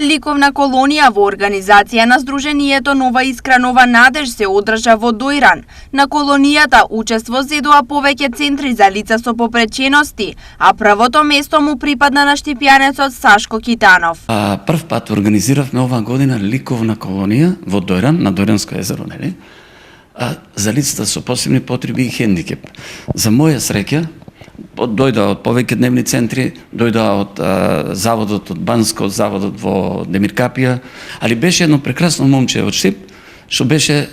Ликовна колонија во организација на Сдруженијето Нова искра Нова надеж се одржа во Дојран. На колонијата учество зедоа повеќе центри за лица со попречености, а првото место му припадна на штипјанецот Сашко Китанов. Прв пат организиравме оваа година ликовна колонија во Дојран, на Дојранско езеро, нели? За лицата со посебни потреби и хендикеп. За моја среќа, дојдоа од повеќе дневни центри, дојдоа од заводот од Банско, заводот во Демиркапија, али беше едно прекрасно момче од Штип, што беше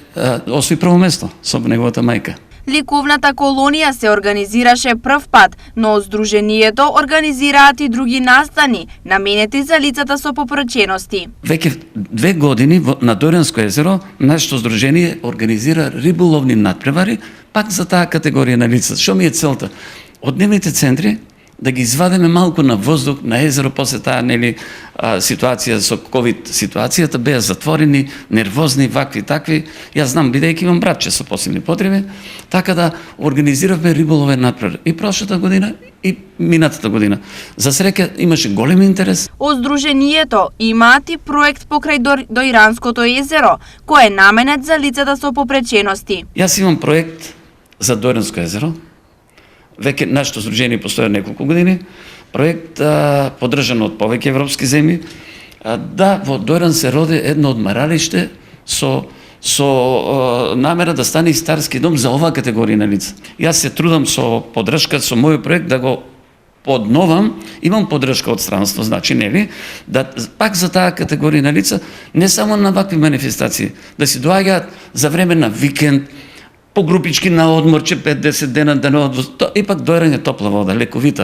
освои прво место со неговата мајка. Ликовната колонија се организираше прв пат, но Сдруженијето организираат и други настани, наменети за лицата со попречености. Веќе 2 години на Дојранско езеро нашето здружение организира риболовни надпревари пак за таа категорија на лица. Што ми е целта? Од дневните центри да ги извадеме малку на воздух, на езеро, после таа ситуација со ковид ситуацијата, беа затворени, нервозни, вакви, такви. Јас знам, бидејќи имам братче со посебни потреби, така да организиравме риболовен надпревар и прошлата година и минатата година. За среќа имаше голем интерес. Од Сдруженијето имаат и проект покрај Дојранското езеро, кој е наменет за лицата со попречености. Јас имам проект за Дојранско езеро. Веќе нашето здружение постоја неколку години, проект поддржан од повеќе европски земји, да во Дојран се роди едно одмаралиште со намера да стане старски дом за оваа категорија на лица. Јас се трудам со поддршка со мојот проект да го подновам, имам поддршка од странство, значи нели, да пак за таа категорија на лица, не само на вакви манифестации, да си доаѓаат за време на викенд, по групички на одморче 5-10 дена да не одвоз, ипак Дојран е топла вода, лековита.